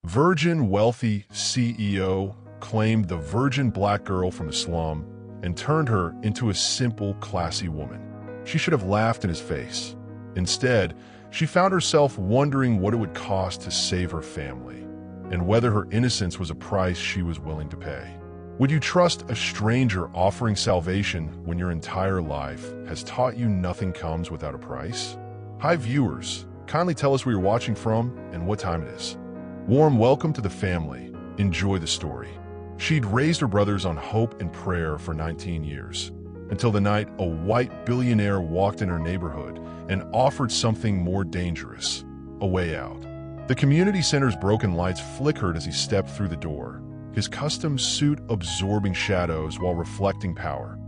Virgin wealthy CEO claimed the virgin black girl from the slum and turned her into a simple, classy woman. She should have laughed in his face. Instead, she found herself wondering what it would cost to save her family, and whether her innocence was a price she was willing to pay. Would you trust a stranger offering salvation when your entire life has taught you nothing comes without a price? Hi viewers, kindly tell us where you're watching from and what time it is. Warm welcome to the family. Enjoy the story. She'd raised her brothers on hope and prayer for 19 years, until the night a white billionaire walked in her neighborhood and offered something more dangerous, a way out. The community center's broken lights flickered as he stepped through the door, his custom suit absorbing shadows while reflecting power.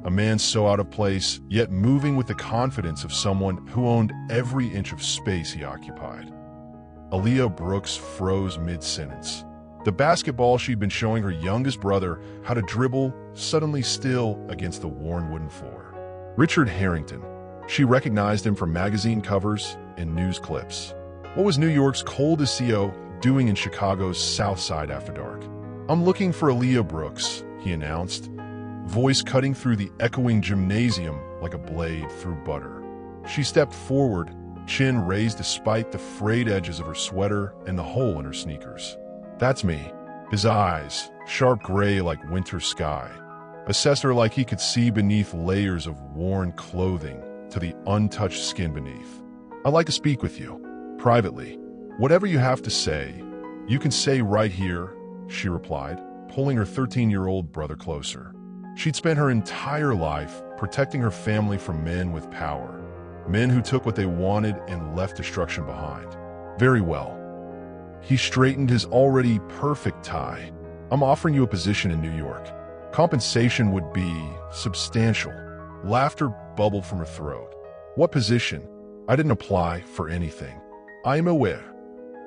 A man so out of place, yet moving with the confidence of someone who owned every inch of space he occupied. Aaliyah Brooks froze mid-sentence. The basketball she'd been showing her youngest brother how to dribble suddenly still against the worn wooden floor. Richard Harrington. She recognized him from magazine covers and news clips. What was New York's coldest CEO doing in Chicago's South Side after dark? "I'm looking for Aaliyah Brooks," he announced, voice cutting through the echoing gymnasium like a blade through butter. She stepped forward, chin raised despite the frayed edges of her sweater and the hole in her sneakers. "That's me." His eyes, sharp gray like winter sky, assessed her like he could see beneath layers of worn clothing to the untouched skin beneath. "I'd like to speak with you, privately. Whatever you have to say, you can say right here," she replied, pulling her 13-year-old brother closer. She'd spent her entire life protecting her family from men with power, men who took what they wanted and left destruction behind. "Very well." He straightened his already perfect tie. "I'm offering you a position in New York. Compensation would be substantial." Laughter bubbled from her throat. "What position? I didn't apply for anything." "I am aware."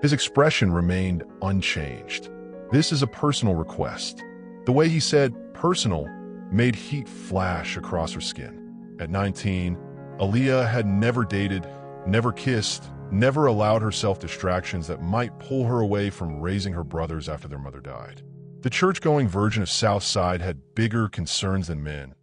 His expression remained unchanged. "This is a personal request." The way he said personal made heat flash across her skin. At 19, Aaliyah had never dated, never kissed, never allowed herself distractions that might pull her away from raising her brothers after their mother died. The church-going virgin of South Side had bigger concerns than men,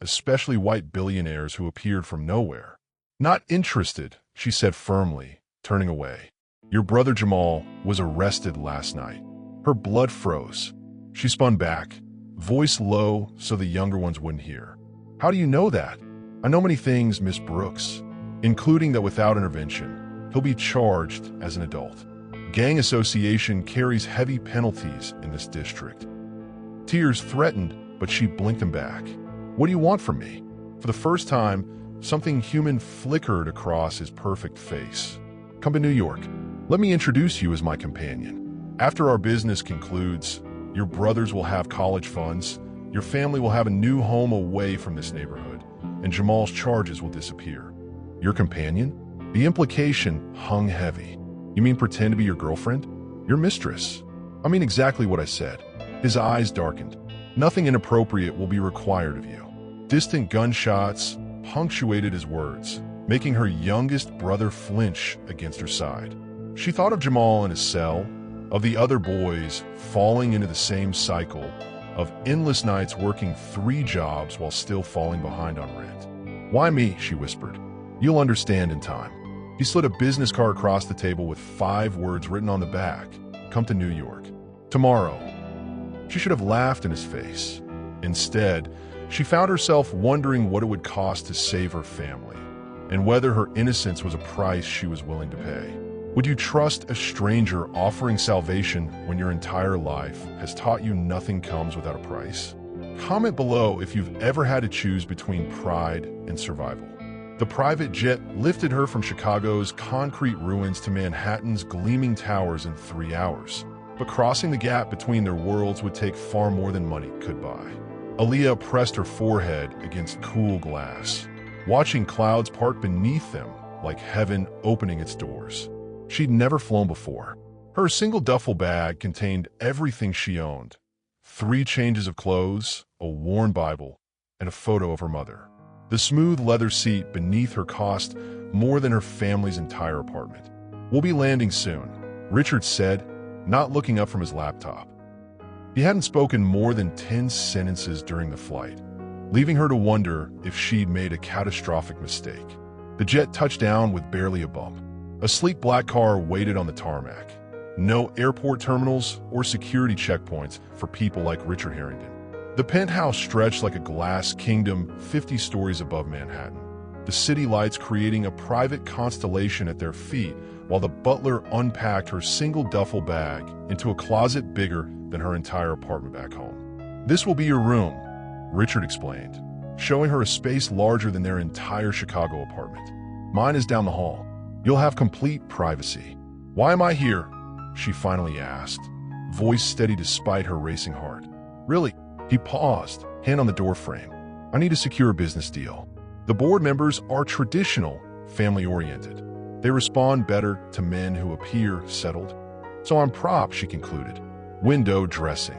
especially white billionaires who appeared from nowhere. "Not interested," she said firmly, turning away. "Your brother Jamal was arrested last night." Her blood froze. She spun back, voice low so the younger ones wouldn't hear. "How do you know that?" "I know many things, Miss Brooks, including that without intervention, he'll be charged as an adult. Gang association carries heavy penalties in this district." Tears threatened, but she blinked them back. "What do you want from me?" For the first time, something human flickered across his perfect face. "Come to New York. Let me introduce you as my companion. After our business concludes, your brothers will have college funds, your family will have a new home away from this neighborhood, and Jamal's charges will disappear." "Your companion?" The implication hung heavy. "You mean pretend to be your girlfriend? Your mistress?" "I mean exactly what I said." His eyes darkened. "Nothing inappropriate will be required of you." Distant gunshots punctuated his words, making her youngest brother flinch against her side. She thought of Jamal in his cell, of the other boys falling into the same cycle, of endless nights working 3 jobs while still falling behind on rent. "Why me?" she whispered. "You'll understand in time." He slid a business card across the table with 5 words written on the back. "Come to New York. Tomorrow." She should have laughed in his face. Instead, she found herself wondering what it would cost to save her family, and whether her innocence was a price she was willing to pay. Would you trust a stranger offering salvation when your entire life has taught you nothing comes without a price? Comment below if you've ever had to choose between pride and survival. The private jet lifted her from Chicago's concrete ruins to Manhattan's gleaming towers in 3 hours. But crossing the gap between their worlds would take far more than money could buy. Aaliyah pressed her forehead against cool glass, watching clouds part beneath them like heaven opening its doors. She'd never flown before. Her single duffel bag contained everything she owned: 3 changes of clothes, a worn Bible, and a photo of her mother. The smooth leather seat beneath her cost more than her family's entire apartment. "We'll be landing soon," Richard said, not looking up from his laptop. He hadn't spoken more than 10 sentences during the flight, leaving her to wonder if she'd made a catastrophic mistake. The jet touched down with barely a bump. A sleek black car waited on the tarmac. No airport terminals or security checkpoints for people like Richard Harrington. The penthouse stretched like a glass kingdom 50 stories above Manhattan, the city lights creating a private constellation at their feet while the butler unpacked her single duffel bag into a closet bigger than her entire apartment back home. "This will be your room," Richard explained, showing her a space larger than their entire Chicago apartment. "Mine is down the hall. You'll have complete privacy." "Why am I here?" she finally asked, voice steady despite her racing heart. "Really?" He paused, hand on the doorframe. "I need to secure a business deal. The board members are traditional, family-oriented. They respond better to men who appear settled. So I'm prop," she concluded. "Window dressing."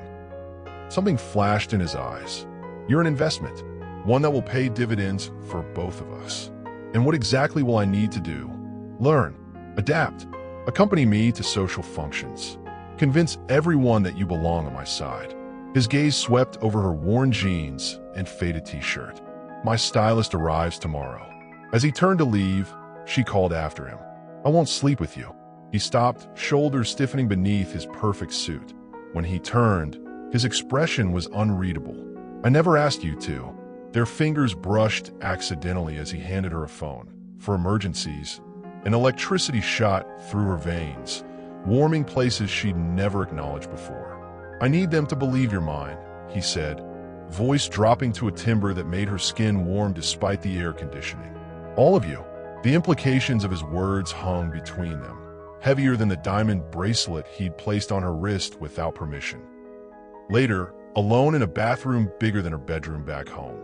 Something flashed in his eyes. "You're an investment, one that will pay dividends for both of us. And what exactly will I need to do? Learn, adapt, accompany me to social functions. Convince everyone that you belong on my side." His gaze swept over her worn jeans and faded t-shirt. "My stylist arrives tomorrow." As he turned to leave, she called after him. "I won't sleep with you." He stopped, shoulders stiffening beneath his perfect suit. When he turned, his expression was unreadable. "I never asked you to." Their fingers brushed accidentally as he handed her a phone. For emergencies, an electricity shot through her veins, warming places she'd never acknowledged before. "I need them to believe you're mine," he said, voice dropping to a timbre that made her skin warm despite the air conditioning. "All of you." The implications of his words hung between them, heavier than the diamond bracelet he'd placed on her wrist without permission. Later, alone in a bathroom bigger than her bedroom back home,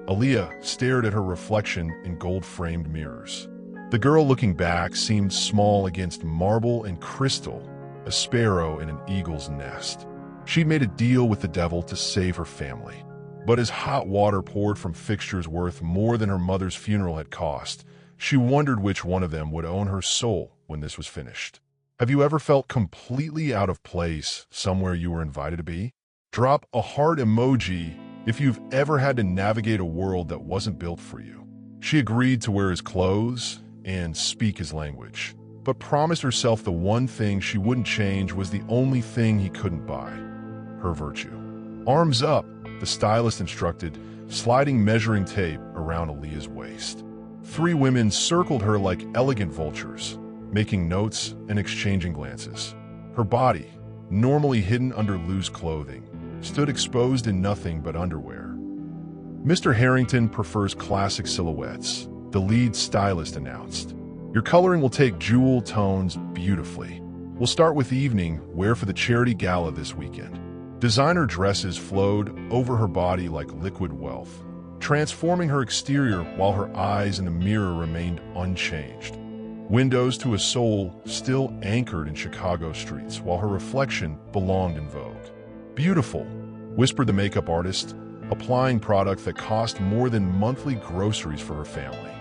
Aaliyah stared at her reflection in gold-framed mirrors. The girl looking back seemed small against marble and crystal, a sparrow in an eagle's nest. She'd made a deal with the devil to save her family. But as hot water poured from fixtures worth more than her mother's funeral had cost, she wondered which one of them would own her soul when this was finished. Have you ever felt completely out of place somewhere you were invited to be? Drop a heart emoji if you've ever had to navigate a world that wasn't built for you. She agreed to wear his clothes and speak his language, but promised herself the one thing she wouldn't change was the only thing he couldn't buy: her virtue. "Arms up," the stylist instructed, sliding measuring tape around Aaliyah's waist. 3 women circled her like elegant vultures, making notes and exchanging glances. Her body, normally hidden under loose clothing, stood exposed in nothing but underwear. "Mr. Harrington prefers classic silhouettes," the lead stylist announced. "Your coloring will take jewel tones beautifully. We'll start with evening wear for the charity gala this weekend." Designer dresses flowed over her body like liquid wealth, transforming her exterior while her eyes in the mirror remained unchanged. Windows to a soul still anchored in Chicago streets while her reflection belonged in Vogue. "Beautiful," whispered the makeup artist, applying product that cost more than monthly groceries for her family.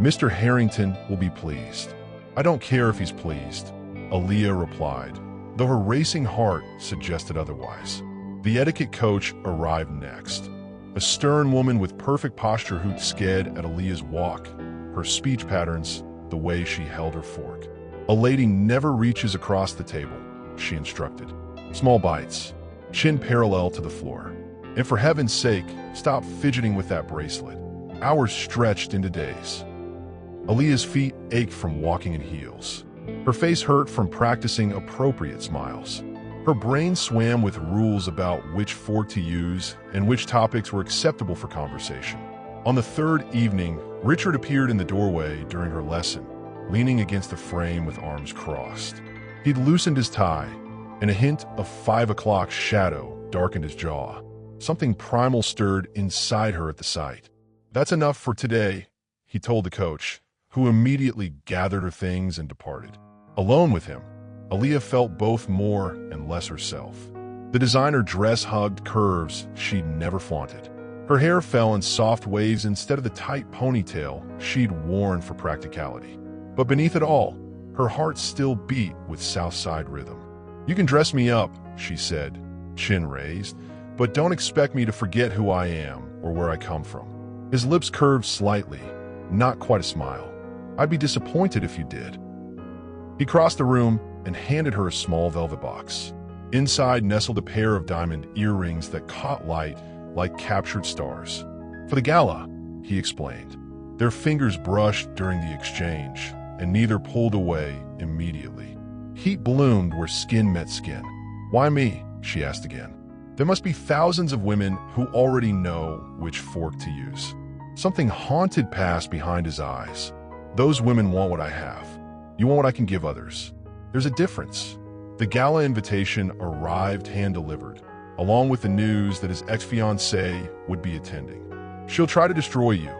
"Mr. Harrington will be pleased." "I don't care if he's pleased," Aaliyah replied, though her racing heart suggested otherwise. The etiquette coach arrived next. A stern woman with perfect posture who'd sked at Aaliyah's walk, her speech patterns, the way she held her fork. "A lady never reaches across the table," she instructed. "Small bites, chin parallel to the floor. And for heaven's sake, stop fidgeting with that bracelet." Hours stretched into days. Aaliyah's feet ached from walking in heels. Her face hurt from practicing appropriate smiles. Her brain swam with rules about which fork to use and which topics were acceptable for conversation. On the 3rd evening, Richard appeared in the doorway during her lesson, leaning against the frame with arms crossed. He'd loosened his tie, and a hint of 5 o'clock shadow darkened his jaw. Something primal stirred inside her at the sight. "That's enough for today," he told the coach, who immediately gathered her things and departed. Alone with him, Aaliyah felt both more and less herself. The designer dress hugged curves she'd never flaunted. Her hair fell in soft waves instead of the tight ponytail she'd worn for practicality. But beneath it all, her heart still beat with South Side rhythm. "You can dress me up," she said, chin raised, "but don't expect me to forget who I am or where I come from." His lips curved slightly, not quite a smile. "I'd be disappointed if you did." He crossed the room and handed her a small velvet box. Inside nestled a pair of diamond earrings that caught light like captured stars. "For the gala," he explained. Their fingers brushed during the exchange, and neither pulled away immediately. Heat bloomed where skin met skin. "Why me?" she asked again. "There must be thousands of women who already know which fork to use." Something haunted passed behind his eyes. "Those women want what I have. You want what I can give others. There's a difference." The gala invitation arrived hand-delivered, along with the news that his ex-fiancée would be attending. "She'll try to destroy you,"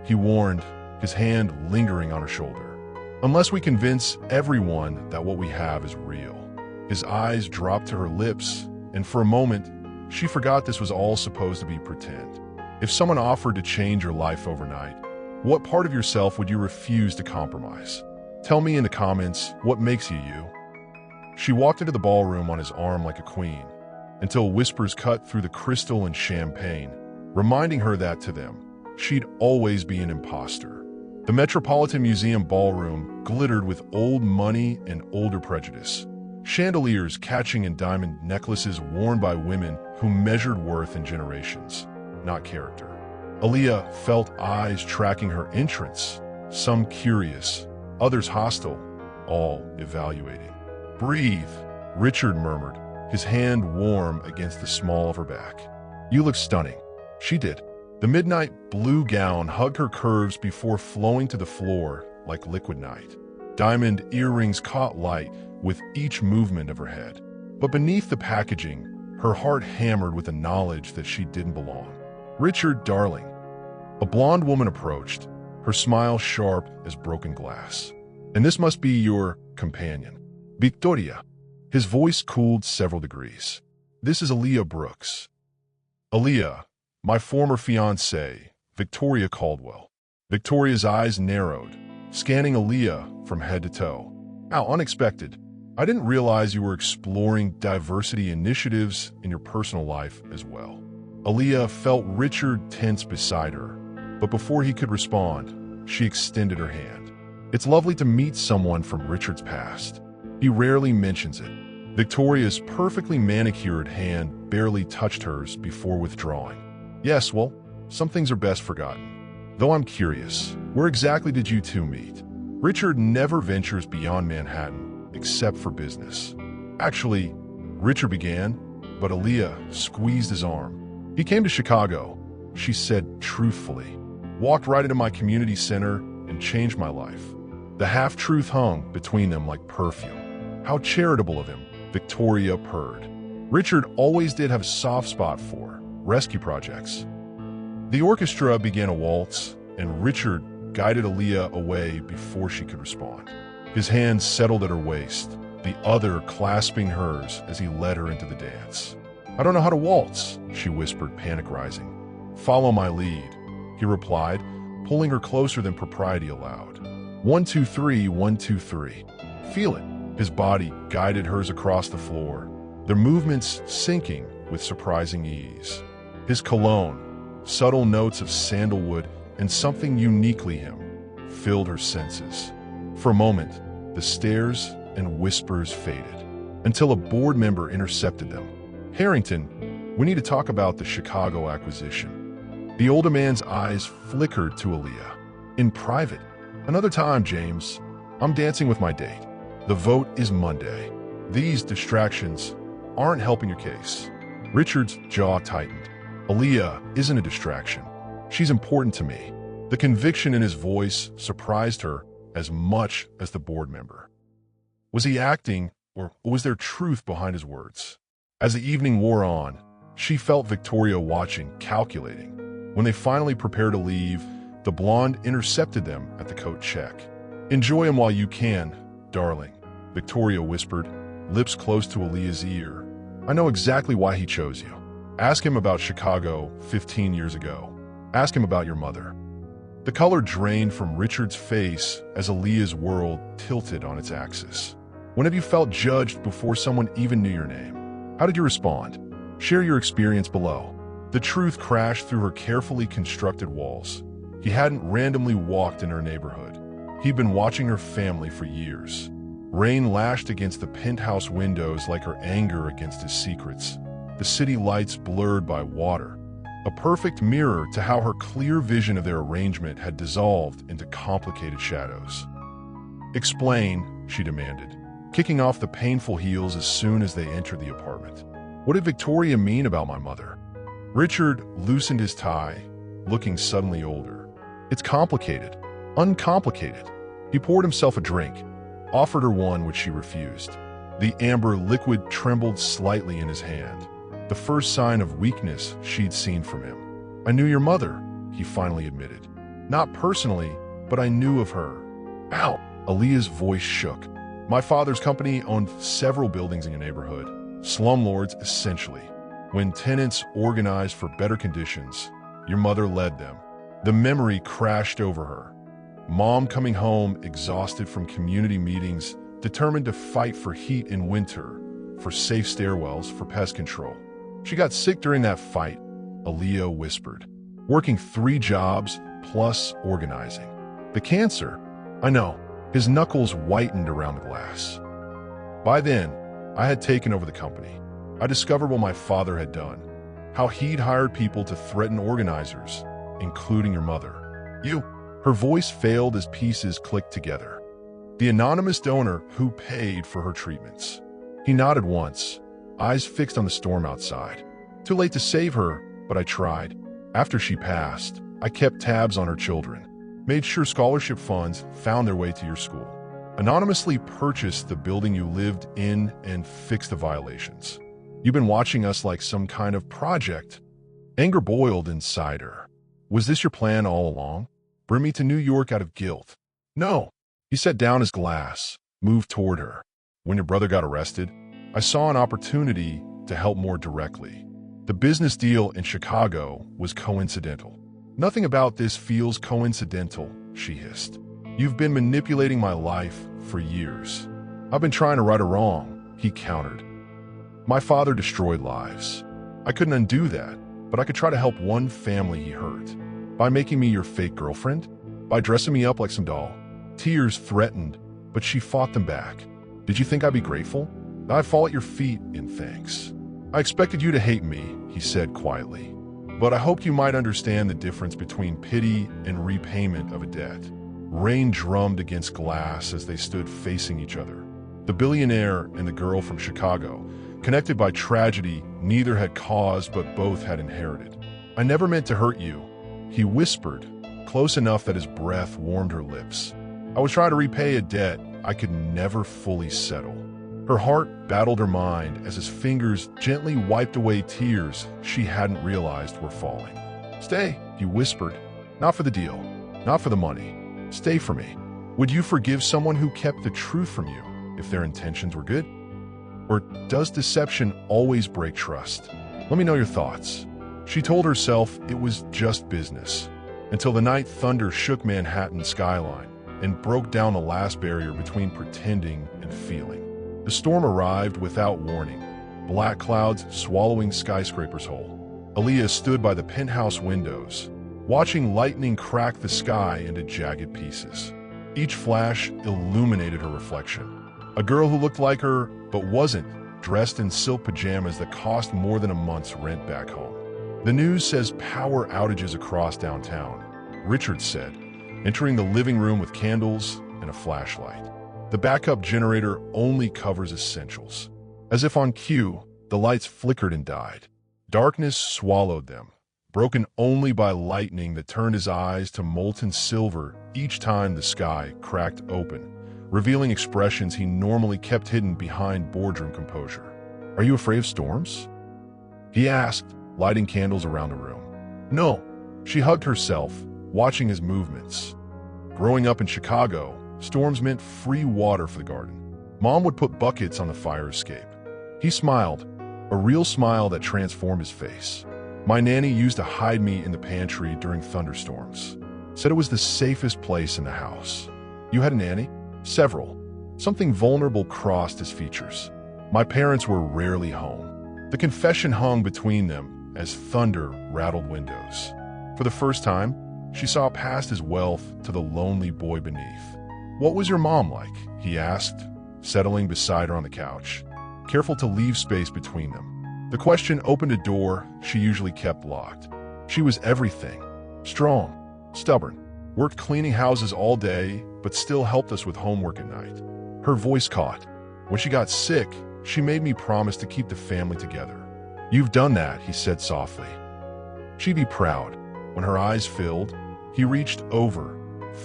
he warned, his hand lingering on her shoulder. "Unless we convince everyone that what we have is real." His eyes dropped to her lips, and for a moment, she forgot this was all supposed to be pretend. If someone offered to change your life overnight, what part of yourself would you refuse to compromise? Tell me in the comments what makes you you. She walked into the ballroom on his arm like a queen, until whispers cut through the crystal and champagne, reminding her that to them, she'd always be an imposter. The Metropolitan Museum ballroom glittered with old money and older prejudice. Chandeliers catching in diamond necklaces worn by women who measured worth in generations, not character. Aaliyah felt eyes tracking her entrance, some curious, others hostile, all evaluating. "Breathe," Richard murmured, his hand warm against the small of her back. "You look stunning." She did. The midnight blue gown hugged her curves before flowing to the floor like liquid night. Diamond earrings caught light with each movement of her head. But beneath the packaging, her heart hammered with the knowledge that she didn't belong. "Richard, darling." A blonde woman approached, her smile sharp as broken glass. "And this must be your companion." "Victoria." His voice cooled several degrees. "This is Aaliyah Brooks." "Aaliyah, my former fiancée, Victoria Caldwell." Victoria's eyes narrowed, scanning Aaliyah from head to toe. "How unexpected. I didn't realize you were exploring diversity initiatives in your personal life as well." Aaliyah felt Richard tense beside her, but before he could respond, she extended her hand. "It's lovely to meet someone from Richard's past. He rarely mentions it." Victoria's perfectly manicured hand barely touched hers before withdrawing. "Yes, well, some things are best forgotten. Though I'm curious, where exactly did you two meet?" Richard never ventures beyond Manhattan, except for business. "Actually," Richard began, but Aaliyah squeezed his arm. "He came to Chicago," she said truthfully. "Walked right into my community center and changed my life." The half-truth hung between them like perfume. "How charitable of him," Victoria purred. Richard always did have a soft spot for rescue projects. The orchestra began a waltz, and Richard guided Aaliyah away before she could respond. His hand settled at her waist, the other clasping hers as he led her into the dance. "I don't know how to waltz," she whispered, panic rising. "Follow my lead," he replied, pulling her closer than propriety allowed. 1, 2, 3, 1, 2, 3. "Feel it." His body guided hers across the floor, their movements syncing with surprising ease. His cologne, subtle notes of sandalwood and something uniquely him, filled her senses. For a moment, the stares and whispers faded, until a board member intercepted them. "Harrington, we need to talk about the Chicago acquisition." The older man's eyes flickered to Aaliyah. "In private. Another time, James. I'm dancing with my date. The vote is Monday. These distractions aren't helping your case." Richard's jaw tightened. "Aaliyah isn't a distraction. She's important to me." The conviction in his voice surprised her as much as the board member. Was he acting, or was there truth behind his words? As the evening wore on, she felt Victoria watching, calculating. When they finally prepared to leave, the blonde intercepted them at the coat check. "Enjoy him while you can, darling," Victoria whispered, lips close to Aaliyah's ear. "I know exactly why he chose you. Ask him about Chicago 15 years ago. Ask him about your mother." The color drained from Richard's face as Aaliyah's world tilted on its axis. When have you felt judged before someone even knew your name? How did you respond? Share your experience below. The truth crashed through her carefully constructed walls. He hadn't randomly walked in her neighborhood. He'd been watching her family for years. Rain lashed against the penthouse windows like her anger against his secrets. The city lights blurred by water. A perfect mirror to how her clear vision of their arrangement had dissolved into complicated shadows. "Explain," she demanded, kicking off the painful heels as soon as they entered the apartment. "What did Victoria mean about my mother?" Richard loosened his tie, looking suddenly older. "It's complicated. Uncomplicated." He poured himself a drink, offered her one which she refused. The amber liquid trembled slightly in his hand, the first sign of weakness she'd seen from him. "I knew your mother," he finally admitted. "Not personally, but I knew of her." "Ow!" Aaliyah's voice shook. "My father's company owned several buildings in your neighborhood. Slumlords, essentially. When tenants organized for better conditions, your mother led them." The memory crashed over her. Mom coming home exhausted from community meetings, determined to fight for heat in winter, for safe stairwells, for pest control. "She got sick during that fight," Aaliyah whispered. "Working 3 jobs plus organizing. The cancer." "I know." His knuckles whitened around the glass. "By then, I had taken over the company. I discovered what my father had done, how he'd hired people to threaten organizers, including your mother. You." Her voice failed as pieces clicked together. "The anonymous donor who paid for her treatments." He nodded once, eyes fixed on the storm outside. "Too late to save her, but I tried. After she passed, I kept tabs on her children, made sure scholarship funds found their way to your school, anonymously purchased the building you lived in, and fixed the violations. You've been watching us like some kind of project." Anger boiled inside her. "Was this your plan all along? Bring me to New York out of guilt?" "No." He set down his glass, moved toward her. "When your brother got arrested, I saw an opportunity to help more directly. The business deal in Chicago was coincidental." "Nothing about this feels coincidental," she hissed. "You've been manipulating my life for years." "I've been trying to right a wrong," he countered. "My father destroyed lives. I couldn't undo that, but I could try to help one family he hurt. By making me your fake girlfriend? By dressing me up like some doll?" Tears threatened, but she fought them back. "Did you think I'd be grateful? I'd fall at your feet in thanks." "I expected you to hate me," he said quietly. "But I hoped you might understand the difference between pity and repayment of a debt." Rain drummed against glass as they stood facing each other. The billionaire and the girl from Chicago, connected by tragedy neither had caused but both had inherited. "I never meant to hurt you," he whispered, close enough that his breath warmed her lips. "I was trying to repay a debt I could never fully settle." Her heart battled her mind as his fingers gently wiped away tears she hadn't realized were falling. "Stay," he whispered. "Not for the deal, not for the money. Stay for me." Would you forgive someone who kept the truth from you if their intentions were good? Or does deception always break trust? Let me know your thoughts. She told herself it was just business, until the night thunder shook Manhattan's skyline and broke down the last barrier between pretending and feeling. The storm arrived without warning, black clouds swallowing skyscrapers whole. Aaliyah stood by the penthouse windows, watching lightning crack the sky into jagged pieces. Each flash illuminated her reflection. A girl who looked like her, but wasn't, dressed in silk pajamas that cost more than a month's rent back home. "The news says power outages across downtown," Richard said, entering the living room with candles and a flashlight. "The backup generator only covers essentials." As if on cue, the lights flickered and died. Darkness swallowed them, broken only by lightning that turned his eyes to molten silver each time the sky cracked open, revealing expressions he normally kept hidden behind boardroom composure. "Are you afraid of storms?" he asked, lighting candles around the room. "No." She hugged herself, watching his movements. Growing up in Chicago, storms meant free water for the garden. Mom would put buckets on the fire escape. He smiled, a real smile that transformed his face. "My nanny used to hide me in the pantry during thunderstorms. Said it was the safest place in the house." "You had a nanny?" "Several. Something vulnerable crossed his features. My parents were rarely home. The confession hung between them as thunder rattled windows. For the first time, she saw past his wealth to the lonely boy beneath. "What was your mom like?" he asked, settling beside her on the couch, careful to leave space between them. The question opened a door she usually kept locked. She was everything. Strong, stubborn, worked cleaning houses all day, but still helped us with homework at night. Her voice caught. When she got sick, she made me promise to keep the family together. "You've done that," he said softly. She'd be proud. When her eyes filled, he reached over,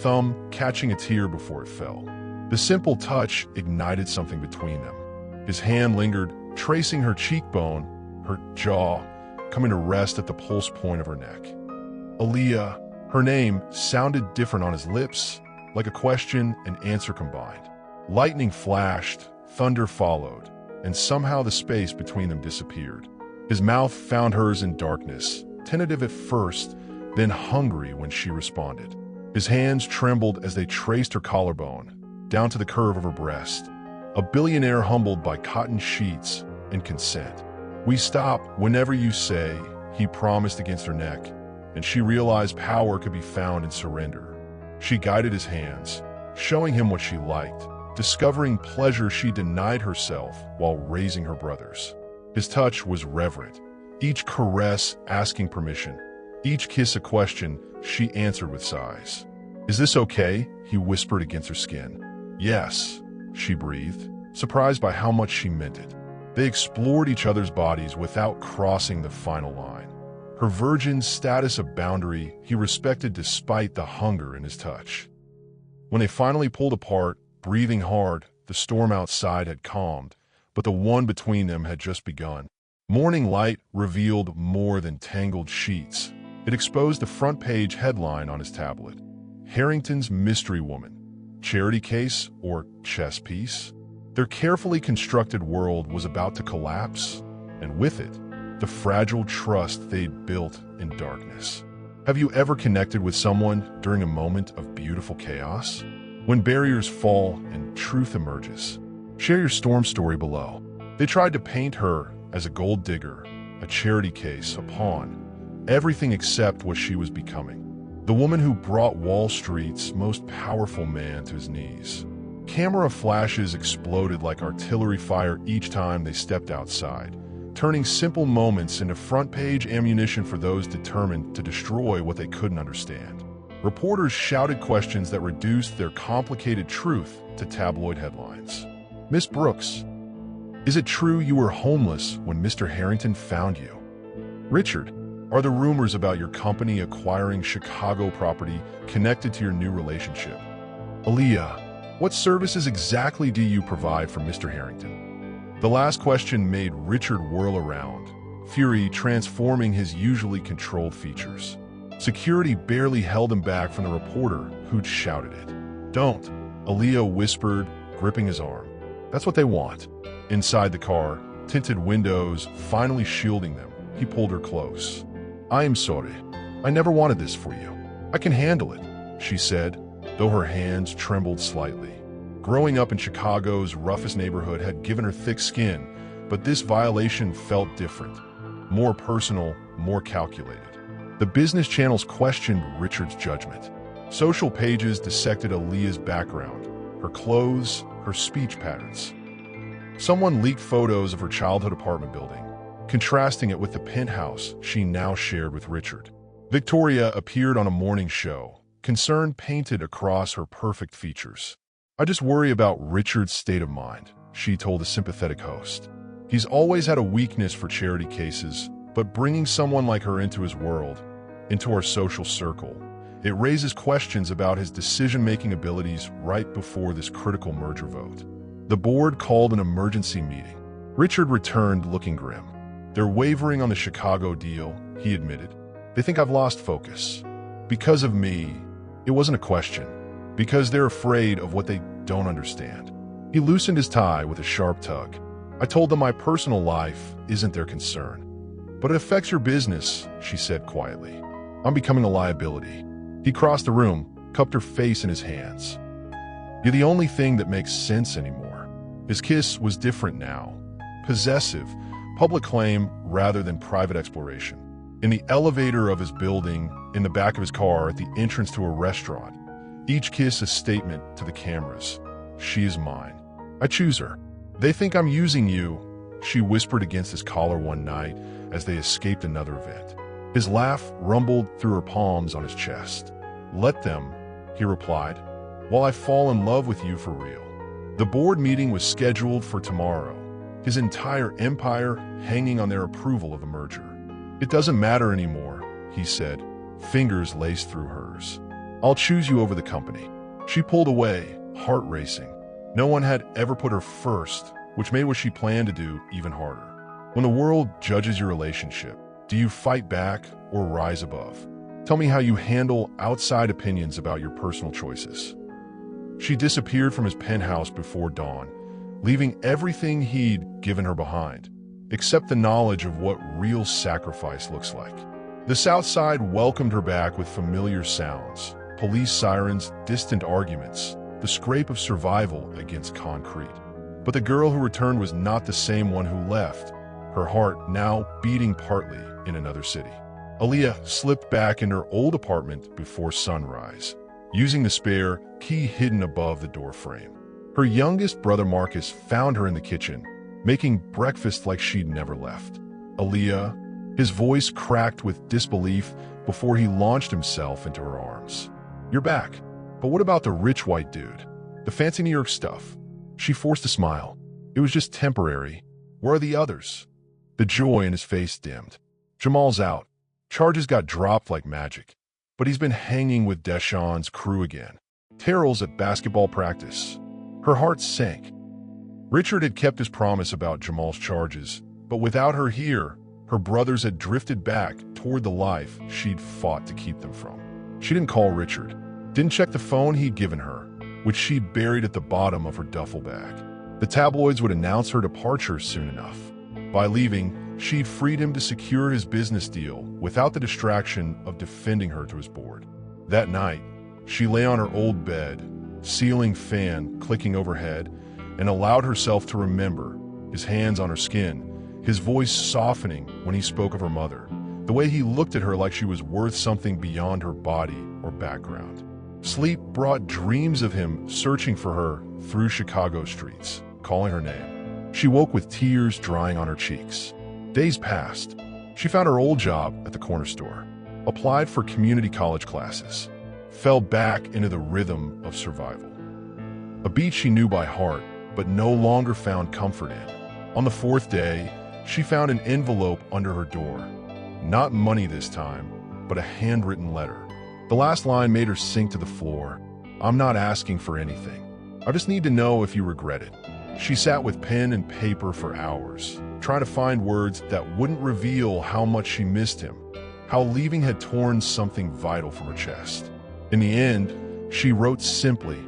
thumb catching a tear before it fell. The simple touch ignited something between them. His hand lingered, tracing her cheekbone, her jaw, coming to rest at the pulse point of her neck. Aaliyah, her name, sounded different on his lips, like a question and answer combined. Lightning flashed, thunder followed, and somehow the space between them disappeared. His mouth found hers in darkness, tentative at first, then hungry when she responded. His hands trembled as they traced her collarbone, down to the curve of her breast. A billionaire humbled by cotton sheets and consent. "We stop whenever you say," he promised against her neck, and she realized power could be found in surrender. She guided his hands, showing him what she liked, discovering pleasure she denied herself while raising her brothers. His touch was reverent, each caress asking permission, each kiss a question she answered with sighs. "Is this okay?" he whispered against her skin. "Yes," she breathed, surprised by how much she meant it. They explored each other's bodies without crossing the final line. Her virgin status a boundary he respected despite the hunger in his touch. When they finally pulled apart, breathing hard, the storm outside had calmed, but the one between them had just begun. Morning light revealed more than tangled sheets. It exposed the front page headline on his tablet. Harrington's Mystery Woman. Charity case or chess piece? Their carefully constructed world was about to collapse, and with it, the fragile trust they'd built in darkness. Have you ever connected with someone during a moment of beautiful chaos? When barriers fall and truth emerges? Share your storm story below. They tried to paint her as a gold digger, a charity case, a pawn, everything except what she was becoming. The woman who brought Wall Street's most powerful man to his knees. Camera flashes exploded like artillery fire each time they stepped outside, turning simple moments into front-page ammunition for those determined to destroy what they couldn't understand. Reporters shouted questions that reduced their complicated truth to tabloid headlines. "Miss Brooks, is it true you were homeless when Mr. Harrington found you?" "Richard, are the rumors about your company acquiring Chicago property connected to your new relationship?" "Aaliyah, what services exactly do you provide for Mr. Harrington?" The last question made Richard whirl around, fury transforming his usually controlled features. Security barely held him back from the reporter who'd shouted it. "Don't," Aaliyah whispered, gripping his arm. "That's what they want." Inside the car, tinted windows finally shielding them, he pulled her close. "I am sorry. I never wanted this for you. I can handle it," she said, though her hands trembled slightly. Growing up in Chicago's roughest neighborhood had given her thick skin, but this violation felt different. More personal, more calculated. The business channels questioned Richard's judgment. Social pages dissected Aaliyah's background, her clothes, her speech patterns. Someone leaked photos of her childhood apartment building, contrasting it with the penthouse she now shared with Richard. Victoria appeared on a morning show, concern painted across her perfect features. "I just worry about Richard's state of mind," she told a sympathetic host. "He's always had a weakness for charity cases, but bringing someone like her into his world, into our social circle, it raises questions about his decision-making abilities right before this critical merger vote." The board called an emergency meeting. Richard returned looking grim. "They're wavering on the Chicago deal," he admitted. "They think I've lost focus. Because of me, it wasn't a question. Because they're afraid of what they don't understand." He loosened his tie with a sharp tug. "I told them my personal life isn't their concern. But it affects your business," she said quietly. "I'm becoming a liability." He crossed the room, cupped her face in his hands. You're the only thing that makes sense anymore. His kiss was different now. Possessive, public claim rather than private exploration. In the elevator of his building, in the back of his car, at the entrance to a restaurant, each kiss a statement to the cameras. She is mine. I choose her. They think I'm using you, she whispered against his collar one night as they escaped another event. His laugh rumbled through her palms on his chest. Let them, he replied, while I fall in love with you for real. The board meeting was scheduled for tomorrow, his entire empire hanging on their approval of the merger. It doesn't matter anymore, he said, fingers laced through hers. I'll choose you over the company. She pulled away, heart racing. No one had ever put her first, which made what she planned to do even harder. When the world judges your relationship, do you fight back or rise above? Tell me how you handle outside opinions about your personal choices. She disappeared from his penthouse before dawn, leaving everything he'd given her behind, except the knowledge of what real sacrifice looks like. The South Side welcomed her back with familiar sounds, police sirens, distant arguments, the scrape of survival against concrete. But the girl who returned was not the same one who left, her heart now beating partly in another city. Aaliyah slipped back in her old apartment before sunrise, using the spare key hidden above the doorframe. Her youngest brother Marcus found her in the kitchen, making breakfast like she'd never left. Aaliyah, his voice cracked with disbelief before he launched himself into her arms. You're back. But what about the rich white dude? The fancy New York stuff? She forced a smile. It was just temporary. Where are the others? The joy in his face dimmed. Jamal's out. Charges got dropped like magic. But he's been hanging with Deshawn's crew again. Terrell's at basketball practice. Her heart sank. Richard had kept his promise about Jamal's charges, but without her here, her brothers had drifted back toward the life she'd fought to keep them from. She didn't call Richard, didn't check the phone he'd given her, which she buried at the bottom of her duffel bag. The tabloids would announce her departure soon enough. By leaving, she'd freed him to secure his business deal without the distraction of defending her to his board. That night, she lay on her old bed, ceiling fan clicking overhead, and allowed herself to remember, his hands on her skin, his voice softening when he spoke of her mother, the way he looked at her like she was worth something beyond her body or background. Sleep brought dreams of him searching for her through Chicago streets, calling her name. She woke with tears drying on her cheeks. Days passed. She found her old job at the corner store, applied for community college classes, fell back into the rhythm of survival. A beat she knew by heart, but no longer found comfort in. On the fourth day, she found an envelope under her door. Not money this time, but a handwritten letter. The last line made her sink to the floor. I'm not asking for anything. I just need to know if you regret it. She sat with pen and paper for hours, trying to find words that wouldn't reveal how much she missed him, how leaving had torn something vital from her chest. In the end, she wrote simply,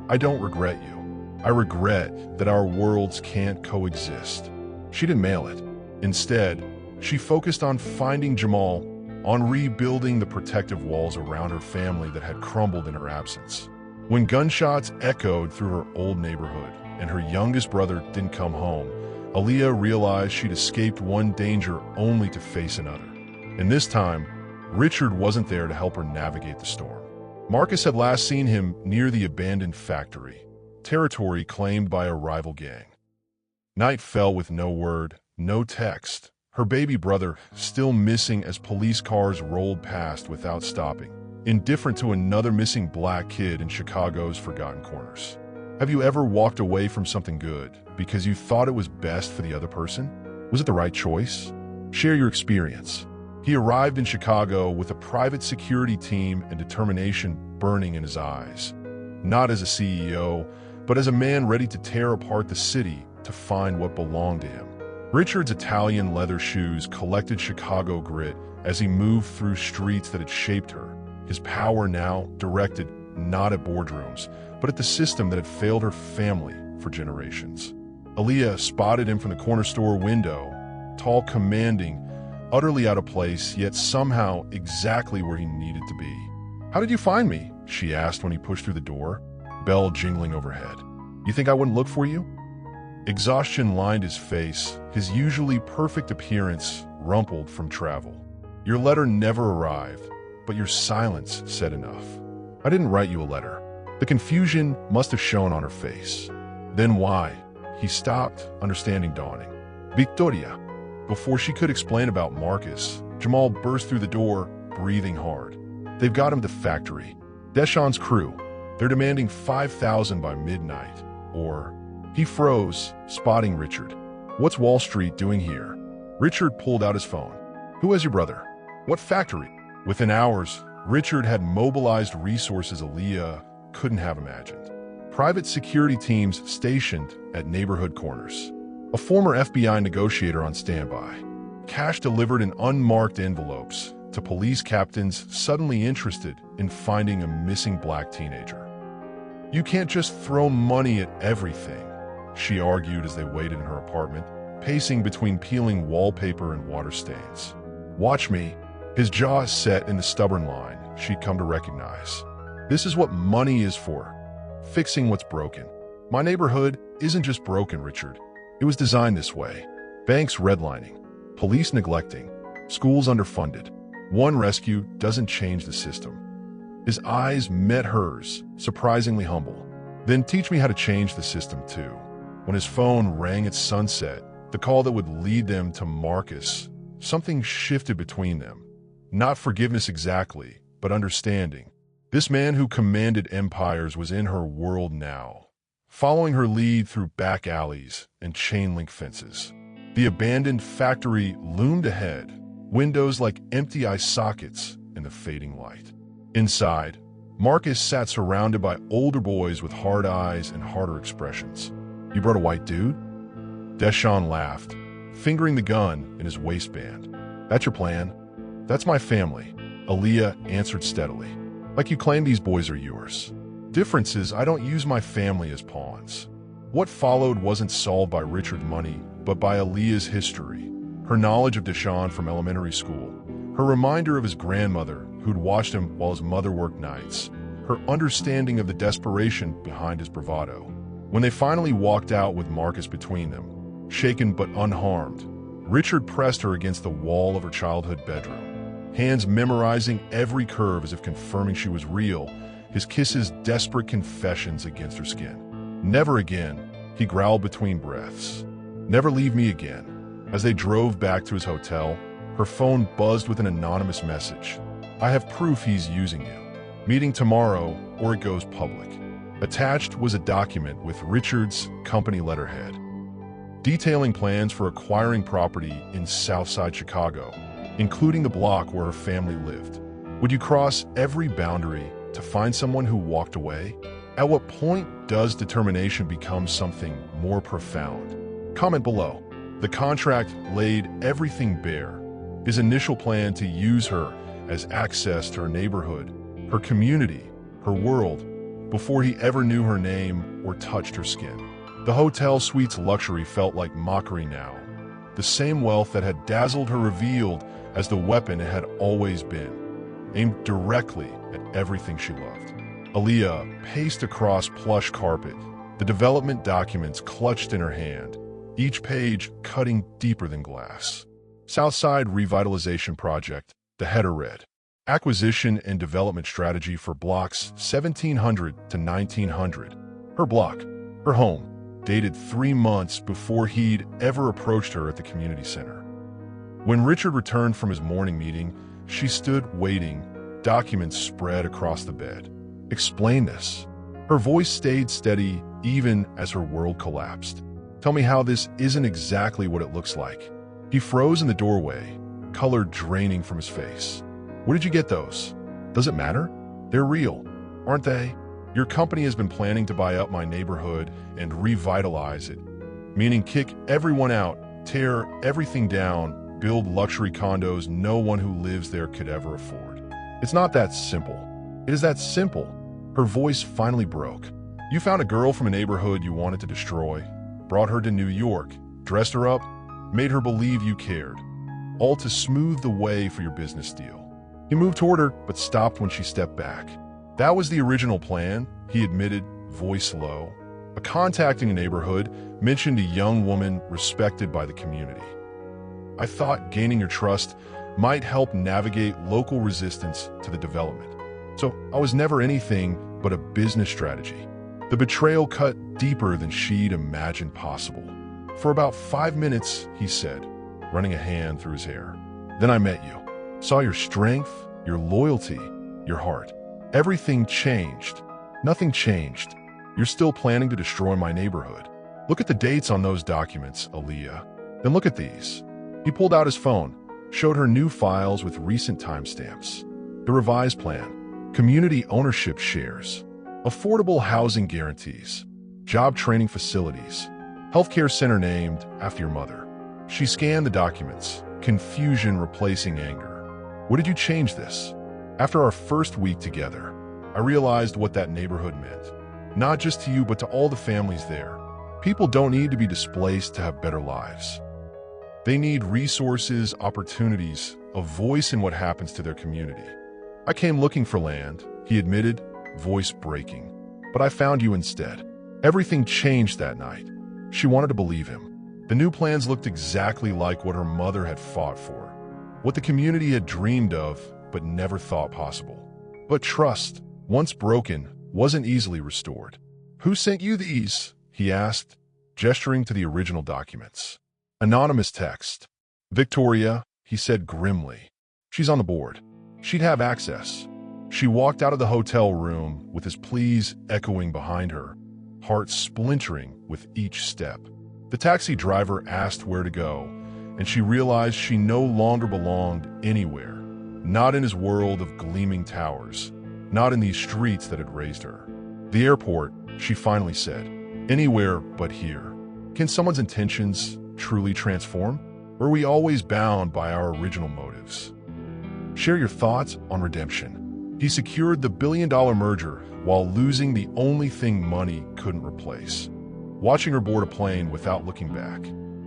I don't regret you. I regret that our worlds can't coexist. She didn't mail it. Instead, she focused on finding Jamal, on rebuilding the protective walls around her family that had crumbled in her absence. When gunshots echoed through her old neighborhood and her youngest brother didn't come home, Aaliyah realized she'd escaped one danger only to face another. And this time, Richard wasn't there to help her navigate the storm. Marcus had last seen him near the abandoned factory, territory claimed by a rival gang. Night fell with no word, no text. Her baby brother still missing as police cars rolled past without stopping, indifferent to another missing black kid in Chicago's forgotten corners. Have you ever walked away from something good because you thought it was best for the other person? Was it the right choice? Share your experience. He arrived in Chicago with a private security team and determination burning in his eyes. Not as a CEO, but as a man ready to tear apart the city to find what belonged to him. Richard's Italian leather shoes collected Chicago grit as he moved through streets that had shaped her, his power now directed not at boardrooms, but at the system that had failed her family for generations. Aaliyah spotted him from the corner store window, tall, commanding, utterly out of place, yet somehow exactly where he needed to be. How did you find me? She asked when he pushed through the door. bell jingling overhead. You think I wouldn't look for you? Exhaustion lined his face, his usually perfect appearance rumpled from travel. Your letter never arrived, but your silence said enough. I didn't write you a letter. The confusion must have shown on her face. Then why? He stopped, understanding dawning. Victoria. Before she could explain about Marcus, Jamal burst through the door, breathing hard. They've got him to factory. Deshawn's crew. They're demanding $5,000 by midnight. Or... He froze, spotting Richard. What's Wall Street doing here? Richard pulled out his phone. Who has your brother? What factory? Within hours, Richard had mobilized resources Aaliyah couldn't have imagined. Private security teams stationed at neighborhood corners. A former FBI negotiator on standby. Cash delivered in unmarked envelopes to police captains suddenly interested in finding a missing black teenager. You can't just throw money at everything, she argued as they waited in her apartment, pacing between peeling wallpaper and water stains. Watch me. His jaw set in the stubborn line she'd come to recognize. This is what money is for. Fixing what's broken. My neighborhood isn't just broken, Richard. It was designed this way. Banks redlining, police neglecting, schools underfunded. One rescue doesn't change the system. His eyes met hers, surprisingly humble. Then teach me how to change the system too. When his phone rang at sunset, the call that would lead them to Marcus, something shifted between them. Not forgiveness exactly, but understanding. This man who commanded empires was in her world now, following her lead through back alleys and chain-link fences. The abandoned factory loomed ahead, windows like empty eye sockets in the fading light. Inside, Marcus sat surrounded by older boys with hard eyes and harder expressions. You brought a white dude? Deshawn laughed, fingering the gun in his waistband. That's your plan? That's my family, Aaliyah answered steadily. Like you claim these boys are yours. Difference is I don't use my family as pawns. What followed wasn't solved by Richard's money, but by Aaliyah's history. Her knowledge of Deshawn from elementary school, her reminder of his grandmother who'd watched him while his mother worked nights, her understanding of the desperation behind his bravado. When they finally walked out with Marcus between them, shaken but unharmed, Richard pressed her against the wall of her childhood bedroom, hands memorizing every curve as if confirming she was real, his kisses desperate confessions against her skin. Never again, he growled between breaths. Never leave me again. As they drove back to his hotel, her phone buzzed with an anonymous message. I have proof he's using you. Meeting tomorrow or it goes public. Attached was a document with Richard's company letterhead, detailing plans for acquiring property in Southside Chicago, including the block where her family lived. Would you cross every boundary to find someone who walked away? At what point does determination become something more profound? Comment below. The contract laid everything bare. His initial plan to use her as access to her neighborhood, her community, her world, before he ever knew her name or touched her skin. The hotel suite's luxury felt like mockery now. The same wealth that had dazzled her revealed as the weapon it had always been, aimed directly at everything she loved. Aaliyah paced across plush carpet, the development documents clutched in her hand, each page cutting deeper than glass. Southside Revitalization Project, the header read. Acquisition and development strategy for blocks 1700 to 1900. Her block, her home, dated 3 months before he'd ever approached her at the community center. When Richard returned from his morning meeting, she stood waiting, documents spread across the bed. Explain this. Her voice stayed steady even as her world collapsed. Tell me how this isn't exactly what it looks like. He froze in the doorway, color draining from his face. Where did you get those? Does it matter? They're real, aren't they? Your company has been planning to buy up my neighborhood and revitalize it, meaning kick everyone out, tear everything down, build luxury condos no one who lives there could ever afford. It's not that simple. It is that simple. Her voice finally broke. You found a girl from a neighborhood you wanted to destroy, brought her to New York, dressed her up, made her believe you cared, all to smooth the way for your business deal. He moved toward her, but stopped when she stepped back. That was the original plan, he admitted, voice low. A contact in a neighborhood mentioned a young woman respected by the community. I thought gaining your trust might help navigate local resistance to the development. So I was never anything but a business strategy. The betrayal cut deeper than she'd imagined possible. For about 5 minutes, he said, running a hand through his hair. Then I met you. Saw your strength, your loyalty, your heart. Everything changed. Nothing changed. You're still planning to destroy my neighborhood. Look at the dates on those documents, Aaliyah. Then look at these. He pulled out his phone, showed her new files with recent timestamps. The revised plan, community ownership shares, affordable housing guarantees, job training facilities, healthcare center named after your mother. She scanned the documents, confusion replacing anger. What did you change this? After our first week together, I realized what that neighborhood meant. Not just to you, but to all the families there. People don't need to be displaced to have better lives. They need resources, opportunities, a voice in what happens to their community. I came looking for land, he admitted, voice breaking. But I found you instead. Everything changed that night. She wanted to believe him. The new plans looked exactly like what her mother had fought for, what the community had dreamed of but never thought possible. But trust, once broken, wasn't easily restored. Who sent you these? He asked, gesturing to the original documents. Anonymous text. Victoria, he said grimly. She's on the board. She'd have access. She walked out of the hotel room with his pleas echoing behind her, heart splintering with each step. The taxi driver asked where to go, and she realized she no longer belonged anywhere. Not in his world of gleaming towers. Not in these streets that had raised her. The airport, she finally said. Anywhere but here. Can someone's intentions truly transform? Or are we always bound by our original motives? Share your thoughts on redemption. He secured the billion-dollar merger while losing the only thing money couldn't replace. Watching her board a plane without looking back.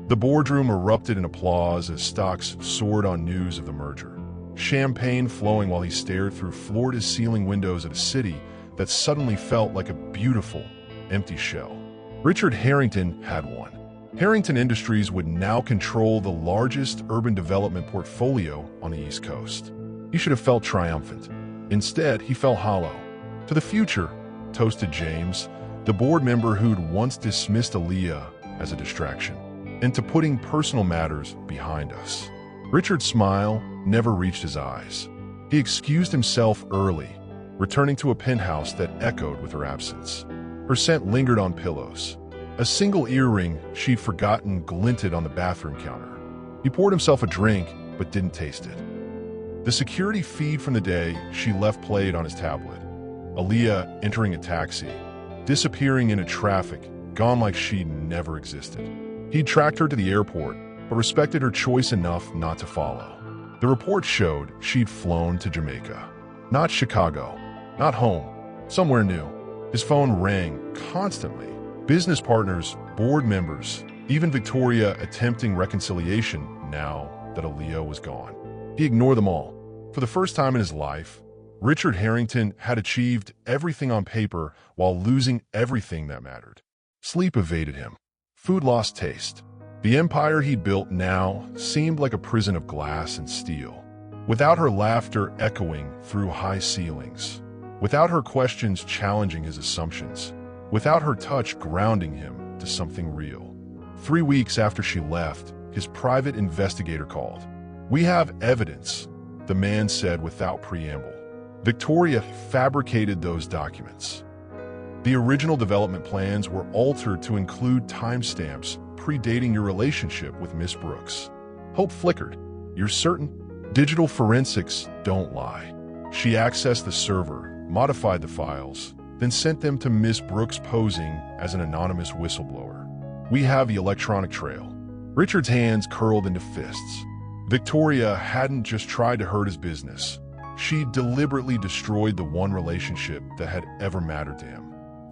The boardroom erupted in applause as stocks soared on news of the merger. Champagne flowing while he stared through floor-to-ceiling windows at a city that suddenly felt like a beautiful, empty shell. Richard Harrington had one. Harrington Industries would now control the largest urban development portfolio on the East Coast. He should have felt triumphant. Instead, he felt hollow. To the future, toasted James, the board member who'd once dismissed Aaliyah as a distraction, and to putting personal matters behind us. Richard's smile never reached his eyes. He excused himself early, returning to a penthouse that echoed with her absence. Her scent lingered on pillows. A single earring she'd forgotten glinted on the bathroom counter. He poured himself a drink, but didn't taste it. The security feed from the day she left played on his tablet. Aaliyah entering a taxi, disappearing into traffic, gone like she'd never existed. He'd tracked her to the airport, but respected her choice enough not to follow. The report showed she'd flown to Jamaica. Not Chicago, not home, somewhere new. His phone rang constantly. Business partners, board members, even Victoria attempting reconciliation now that Aaliyah was gone. He ignored them all. For the first time in his life, Richard Harrington had achieved everything on paper while losing everything that mattered. Sleep evaded him. Food lost taste. The empire he'd built now seemed like a prison of glass and steel. Without her laughter echoing through high ceilings. Without her questions challenging his assumptions. Without her touch grounding him to something real. 3 weeks after she left, his private investigator called. "We have evidence," the man said without preamble. Victoria fabricated those documents. The original development plans were altered to include timestamps predating your relationship with Miss Brooks. Hope flickered. "You're certain?" Digital forensics don't lie. She accessed the server, modified the files, then sent them to Miss Brooks posing as an anonymous whistleblower. "We have the electronic trail." Richard's hands curled into fists. Victoria hadn't just tried to hurt his business. She deliberately destroyed the one relationship that had ever mattered to him.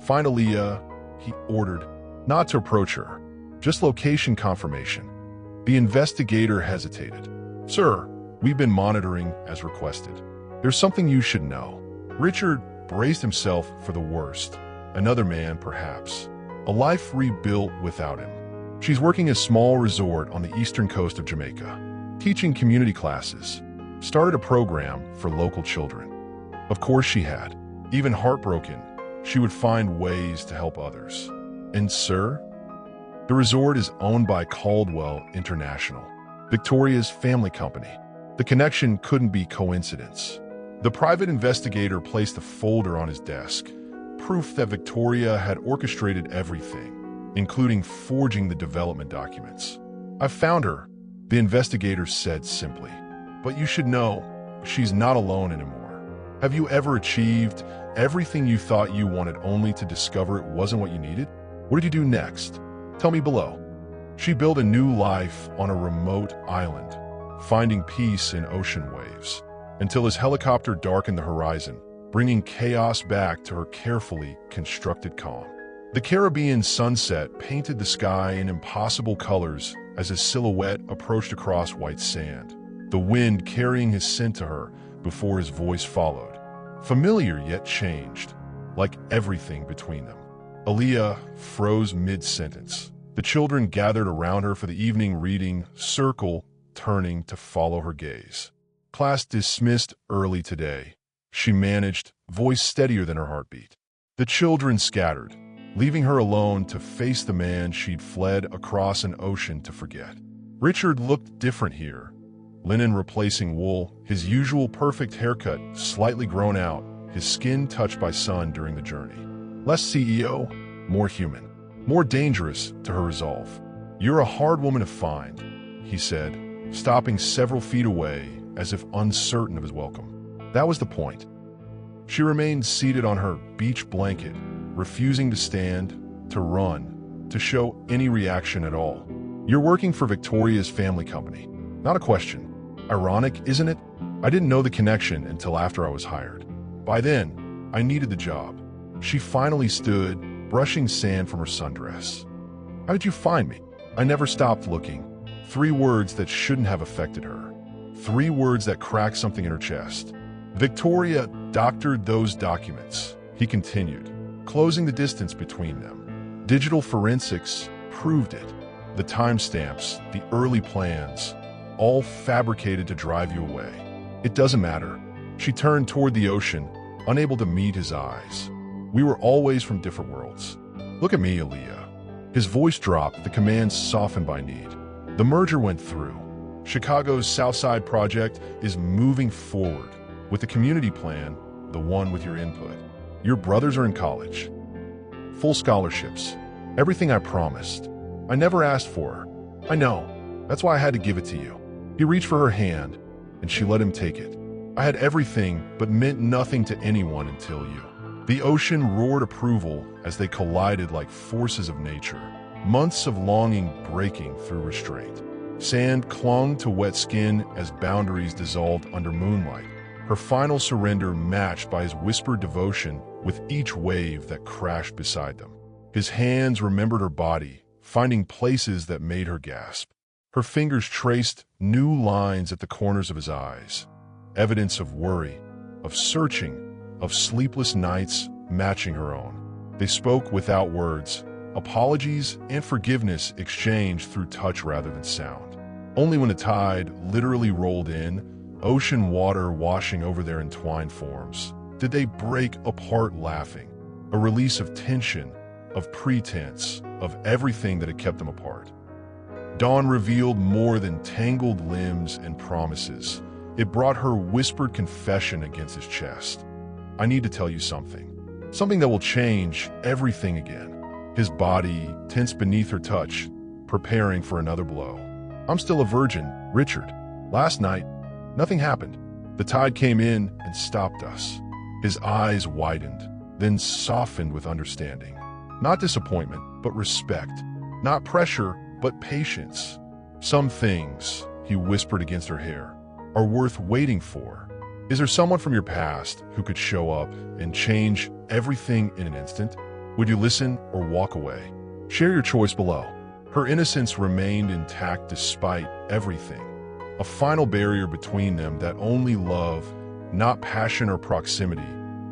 "Find Aaliyah," he ordered, not to approach her, just location confirmation. The investigator hesitated. "Sir, we've been monitoring as requested. There's something you should know." Richard braced himself for the worst. another man perhaps, a life rebuilt without him. She's working a small resort on the eastern coast of Jamaica, teaching community classes, started a program for local children. Of course she had. Even heartbroken, she would find ways to help others. And sir, the resort is owned by Caldwell International, Victoria's family company. The connection couldn't be coincidence. The private investigator placed a folder on his desk, proof that Victoria had orchestrated everything, including forging the development documents. "I found her," the investigator said simply. "But you should know, she's not alone anymore. Have you ever achieved everything you thought you wanted only to discover it wasn't what you needed? What did you do next? Tell me below." She built a new life on a remote island, finding peace in ocean waves, until his helicopter darkened the horizon, bringing chaos back to her carefully constructed calm. The Caribbean sunset painted the sky in impossible colors as his silhouette approached across white sand, the wind carrying his scent to her before his voice followed. Familiar yet changed, like everything between them. Aaliyah froze mid-sentence. The children gathered around her for the evening reading circle, turning to follow her gaze. "Class dismissed early today," she managed, voice steadier than her heartbeat. The children scattered, leaving her alone to face the man she'd fled across an ocean to forget. Richard looked different here. Linen replacing wool, his usual perfect haircut slightly grown out, his skin touched by sun during the journey. Less CEO, more human, more dangerous to her resolve. "You're a hard woman to find," he said, stopping several feet away as if uncertain of his welcome. That was the point. She remained seated on her beach blanket, refusing to stand, to run, to show any reaction at all. "You're working for Victoria's family company." Not a question. Ironic, isn't it? I didn't know the connection until after I was hired. By then, I needed the job. She finally stood, brushing sand from her sundress. "How did you find me?" I never stopped looking. 3 words that shouldn't have affected her. 3 words that cracked something in her chest. "Victoria doctored those documents," he continued, closing the distance between them. "Digital forensics proved it. The timestamps, the early plans, all fabricated to drive you away. It doesn't matter." She turned toward the ocean, unable to meet his eyes. "We were always from different worlds. Look at me, Aaliyah." His voice dropped, the commands softened by need. The merger went through. Chicago's Southside project is moving forward. With the community plan, the one with your input. Your brothers are in college. Full scholarships. Everything I promised. I never asked for her. I know. That's why I had to give it to you. He reached for her hand, and she let him take it. "I had everything, but meant nothing to anyone until you." The ocean roared approval as they collided like forces of nature. Months of longing breaking through restraint. Sand clung to wet skin as boundaries dissolved under moonlight. Her final surrender matched by his whispered devotion with each wave that crashed beside them. His hands remembered her body, finding places that made her gasp. Her fingers traced new lines at the corners of his eyes, evidence of worry, of searching, of sleepless nights matching her own. They spoke without words, apologies and forgiveness exchanged through touch rather than sound. Only when a tide literally rolled in, ocean water washing over their entwined forms, did they break apart laughing, a release of tension, of pretense, of everything that had kept them apart. Dawn revealed more than tangled limbs and promises. It brought her whispered confession against his chest. "I need to tell you something. Something that will change everything again." His body tense beneath her touch, preparing for another blow. "I'm still a virgin, Richard. Last night, nothing happened. The tide came in and stopped us." His eyes widened, then softened with understanding. Not disappointment, but respect. Not pressure, but patience. "Some things," he whispered against her hair, "are worth waiting for. Is there someone from your past who could show up and change everything in an instant? Would you listen or walk away? Share your choice below." Her innocence remained intact despite everything. A final barrier between them that only love, not passion or proximity,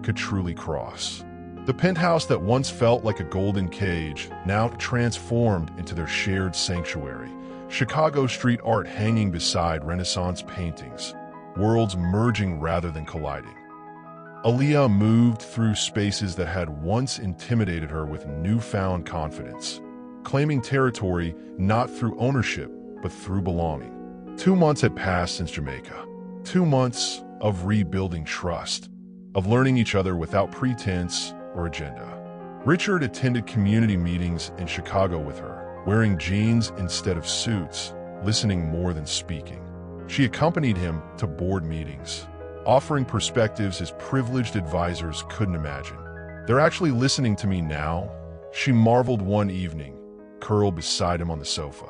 could truly cross. The penthouse that once felt like a golden cage now transformed into their shared sanctuary. Chicago street art hanging beside Renaissance paintings, worlds merging rather than colliding. Aaliyah moved through spaces that had once intimidated her with newfound confidence, claiming territory not through ownership, but through belonging. 2 months had passed since Jamaica. 2 months of rebuilding trust, of learning each other without pretense or agenda. Richard attended community meetings in Chicago with her, wearing jeans instead of suits, listening more than speaking. She accompanied him to board meetings, offering perspectives his privileged advisors couldn't imagine. "They're actually listening to me now," she marveled one evening, curled beside him on the sofa.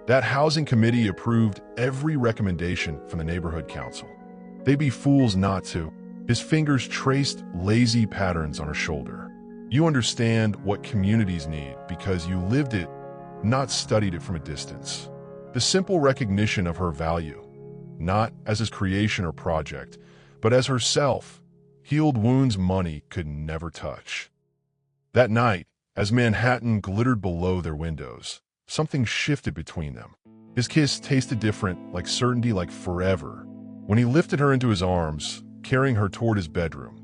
That housing committee approved every recommendation from the neighborhood council. They'd be fools not to. His fingers traced lazy patterns on her shoulder. "You understand what communities need because you lived it, not studied it from a distance." The simple recognition of her value, not as his creation or project, but as herself, healed wounds money could never touch. That night, as Manhattan glittered below their windows, something shifted between them. His kiss tasted different, like certainty, like forever. When he lifted her into his arms, carrying her toward his bedroom.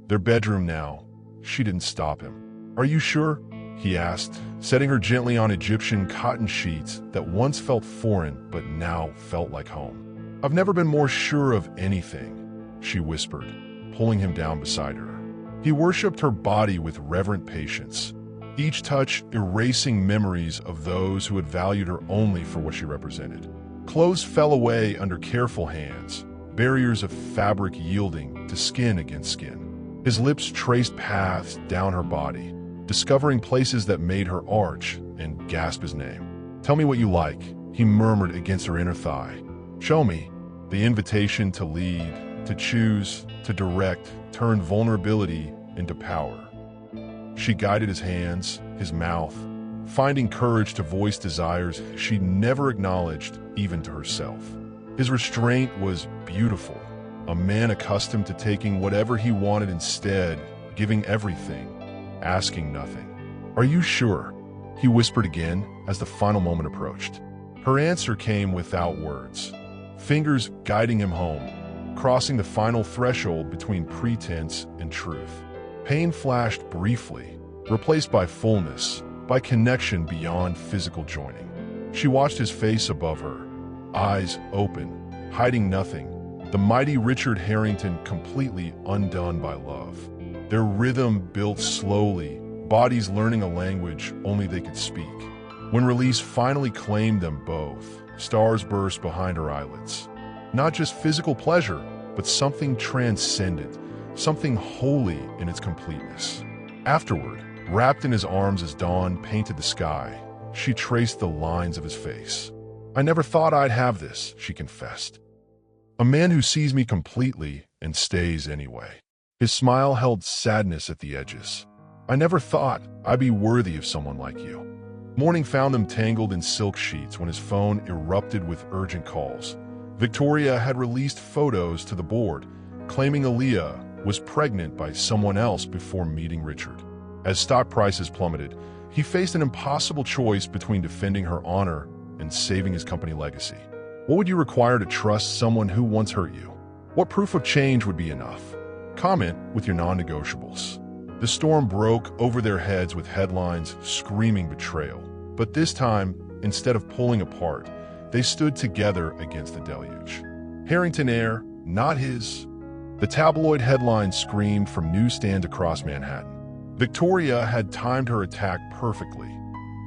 Their bedroom now. She didn't stop him. "Are you sure?" he asked, setting her gently on Egyptian cotton sheets that once felt foreign but now felt like home. "I've never been more sure of anything," she whispered, pulling him down beside her. He worshipped her body with reverent patience, each touch erasing memories of those who had valued her only for what she represented. Clothes fell away under careful hands, barriers of fabric yielding to skin against skin. His lips traced paths down her body, discovering places that made her arch and gasp his name. "Tell me what you like," he murmured against her inner thigh. "Show me." The invitation to lead, to choose, to direct, turned vulnerability into power. She guided his hands, his mouth, finding courage to voice desires she never acknowledged even to herself. His restraint was beautiful, a man accustomed to taking whatever he wanted instead, giving everything, asking nothing. "Are you sure?" he whispered again as the final moment approached. Her answer came without words, fingers guiding him home, crossing the final threshold between pretense and truth. Pain flashed briefly, replaced by fullness, by connection beyond physical joining. She watched his face above her, eyes open, hiding nothing, the mighty Richard Harrington completely undone by love. Their rhythm built slowly, bodies learning a language only they could speak. When release finally claimed them both, stars burst behind her eyelids. Not just physical pleasure, but something transcendent, something holy in its completeness. Afterward, wrapped in his arms as dawn painted the sky, she traced the lines of his face. "I never thought I'd have this," she confessed. "A man who sees me completely and stays anyway." His smile held sadness at the edges. "I never thought I'd be worthy of someone like you." Morning found them tangled in silk sheets when his phone erupted with urgent calls. Victoria had released photos to the board, claiming Aaliyah was pregnant by someone else before meeting Richard. As stock prices plummeted, he faced an impossible choice between defending her honor and saving his company legacy. What would you require to trust someone who once hurt you? What proof of change would be enough? Comment with your non-negotiables. The storm broke over their heads with headlines screaming betrayal. But this time, instead of pulling apart, they stood together against the deluge. Harrington heir, not his. The tabloid headlines screamed from newsstands across Manhattan. Victoria had timed her attack perfectly.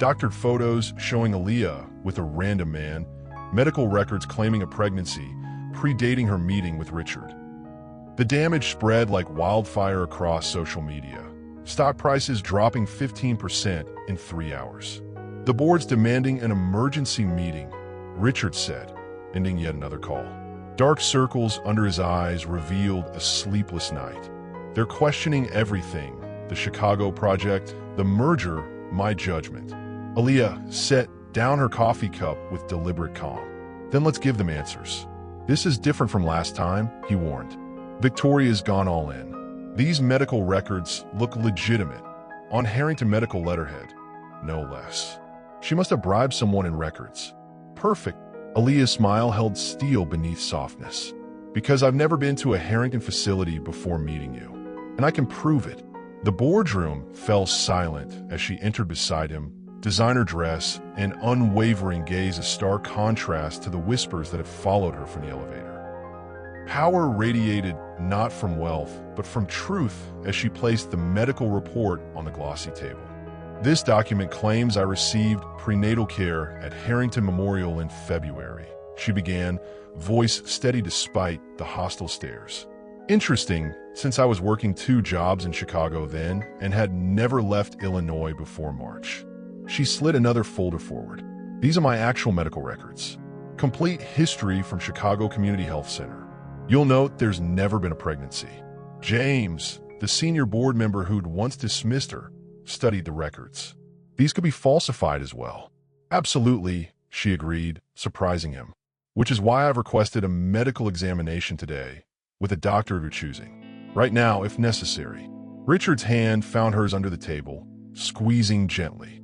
Doctored photos showing Aaliyah with a random man, medical records claiming a pregnancy, predating her meeting with Richard. The damage spread like wildfire across social media, stock prices dropping 15% in 3 hours. The board's demanding an emergency meeting, Richard said, ending yet another call. Dark circles under his eyes revealed a sleepless night. They're questioning everything, the Chicago project, the merger, my judgment. Aaliyah set down her coffee cup with deliberate calm. Then let's give them answers. This is different from last time, he warned. Victoria's gone all in. These medical records look legitimate, on Harrington medical letterhead, no less. She must have bribed someone in records. Perfect. Aaliyah's smile held steel beneath softness. Because I've never been to a Harrington facility before meeting you, and I can prove it. The boardroom fell silent as she entered beside him, designer dress and unwavering gaze a stark contrast to the whispers that had followed her from the elevator. Power radiated not from wealth, but from truth as she placed the medical report on the glossy table. This document claims I received prenatal care at Harrington Memorial in February, she began, voice steady despite the hostile stares. Interesting, since I was working 2 jobs in Chicago then and had never left Illinois before March. She slid another folder forward. These are my actual medical records. Complete history from Chicago Community Health Center. You'll note there's never been a pregnancy. James, the senior board member who'd once dismissed her, studied the records. These could be falsified as well. Absolutely, she agreed, surprising him. Which is why I've requested a medical examination today, with a doctor of your choosing. Right now, if necessary. Richard's hand found hers under the table, squeezing gently.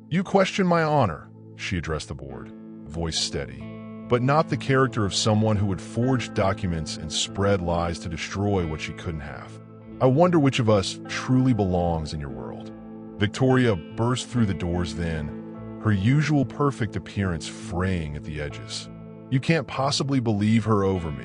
You question my honor, she addressed the board, voice steady, but not the character of someone who would forge documents and spread lies to destroy what she couldn't have. I wonder which of us truly belongs in your world. Victoria burst through the doors then, her usual perfect appearance fraying at the edges. You can't possibly believe her over me.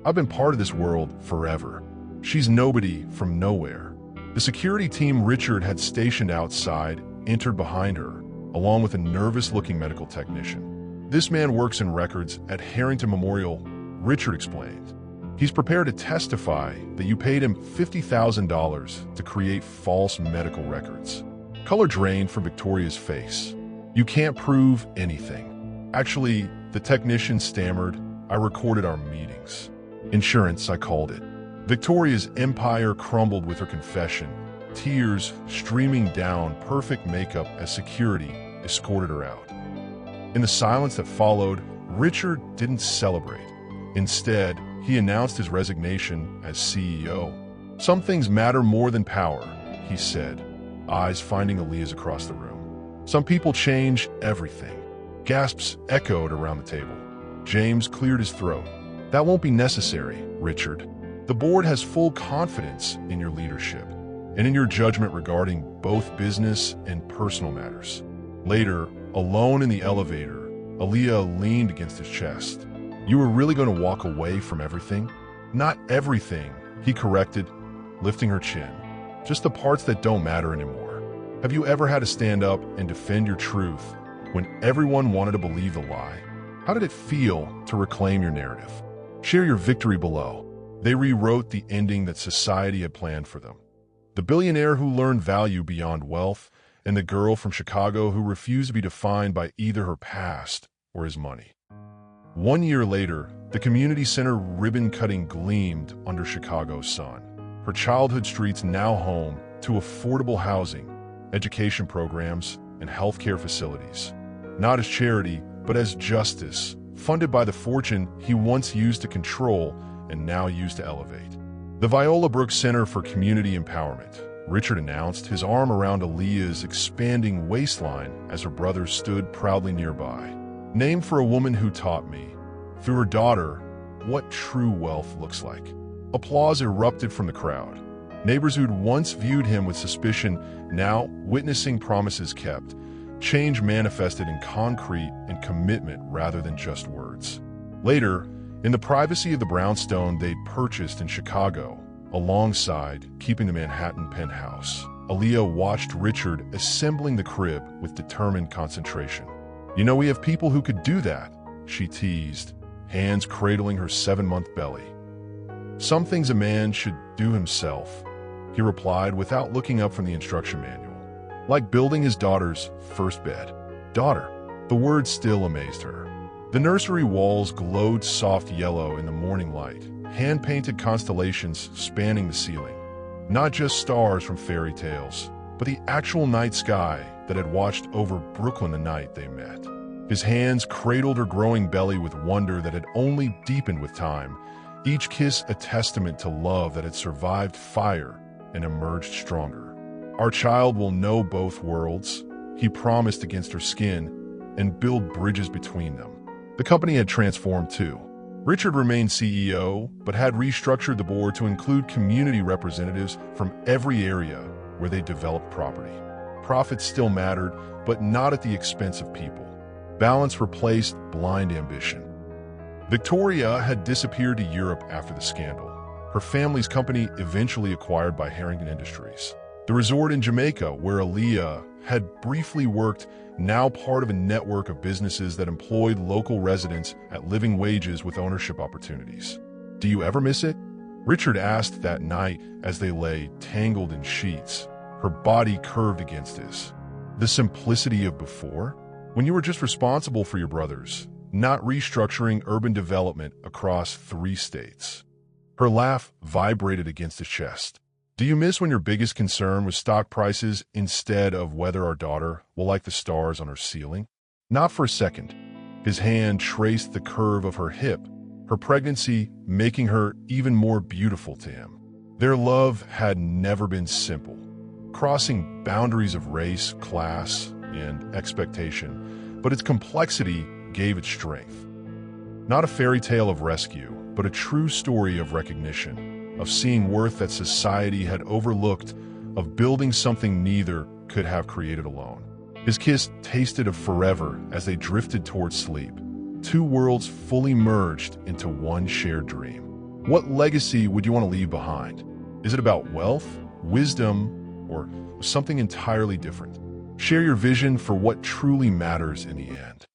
I've been part of this world forever. She's nobody from nowhere. The security team Richard had stationed outside entered behind her, along with a nervous-looking medical technician. This man works in records at Harrington Memorial, Richard explained. He's prepared to testify that you paid him $50,000 to create false medical records. Color drained from Victoria's face. You can't prove anything. Actually, the technician stammered, I recorded our meetings. Insurance, I called it. Victoria's empire crumbled with her confession, tears streaming down perfect makeup as security escorted her out. In the silence that followed, Richard didn't celebrate. Instead, he announced his resignation as CEO. Some things matter more than power, he said, eyes finding Aaliyah's across the room. Some people change everything. Gasps echoed around the table. James cleared his throat. That won't be necessary, Richard. The board has full confidence in your leadership and in your judgment regarding both business and personal matters. Later, alone in the elevator, Aaliyah leaned against his chest. You were really going to walk away from everything? Not everything, he corrected, lifting her chin. Just the parts that don't matter anymore. Have you ever had to stand up and defend your truth when everyone wanted to believe the lie? How did it feel to reclaim your narrative? Share your victory below. They rewrote the ending that society had planned for them. The billionaire who learned value beyond wealth, and the girl from Chicago who refused to be defined by either her past or his money. 1 year later, the community center ribbon-cutting gleamed under Chicago's sun. Her childhood streets now home to affordable housing, education programs, and healthcare facilities. Not as charity, but as justice, funded by the fortune he once used to control and now used to elevate. The Viola Brooks Center for Community Empowerment, Richard announced, his arm around Aaliyah's expanding waistline as her brother stood proudly nearby. Named for a woman who taught me, through her daughter, what true wealth looks like. Applause erupted from the crowd. Neighbors who'd once viewed him with suspicion, now witnessing promises kept, change manifested in concrete and commitment rather than just words. Later, in the privacy of the brownstone they'd purchased in Chicago, alongside keeping the Manhattan penthouse, Aaliyah watched Richard assembling the crib with determined concentration. You know, we have people who could do that, she teased, hands cradling her 7-month belly. Some things a man should do himself, he replied without looking up from the instruction manual. Like building his daughter's first bed. Daughter, the word still amazed her. The nursery walls glowed soft yellow in the morning light, hand-painted constellations spanning the ceiling. Not just stars from fairy tales, but the actual night sky that had watched over Brooklyn the night they met. His hands cradled her growing belly with wonder that had only deepened with time, each kiss a testament to love that had survived fire and emerged stronger. "Our child will know both worlds," he promised against her skin, "and build bridges between them." The company had transformed too. Richard remained CEO, but had restructured the board to include community representatives from every area where they developed property. Profits still mattered, but not at the expense of people. Balance replaced blind ambition. Victoria had disappeared to Europe after the scandal, her family's company eventually acquired by Harrington Industries. The resort in Jamaica, where Aaliyah had briefly worked, now part of a network of businesses that employed local residents at living wages with ownership opportunities. "Do you ever miss it?" Richard asked that night as they lay tangled in sheets, her body curved against his. "The simplicity of before? When you were just responsible for your brothers, not restructuring urban development across 3 states." Her laugh vibrated against his chest. "Do you miss when your biggest concern was stock prices instead of whether our daughter will like the stars on her ceiling?" "Not for a second." His hand traced the curve of her hip, her pregnancy making her even more beautiful to him. Their love had never been simple, crossing boundaries of race, class, and expectation, but its complexity gave it strength. Not a fairy tale of rescue, but a true story of recognition, of seeing worth that society had overlooked, of building something neither could have created alone. His kiss tasted of forever as they drifted towards sleep, 2 worlds fully merged into one shared dream. What legacy would you want to leave behind? Is it about wealth, wisdom, or something entirely different? Share your vision for what truly matters in the end.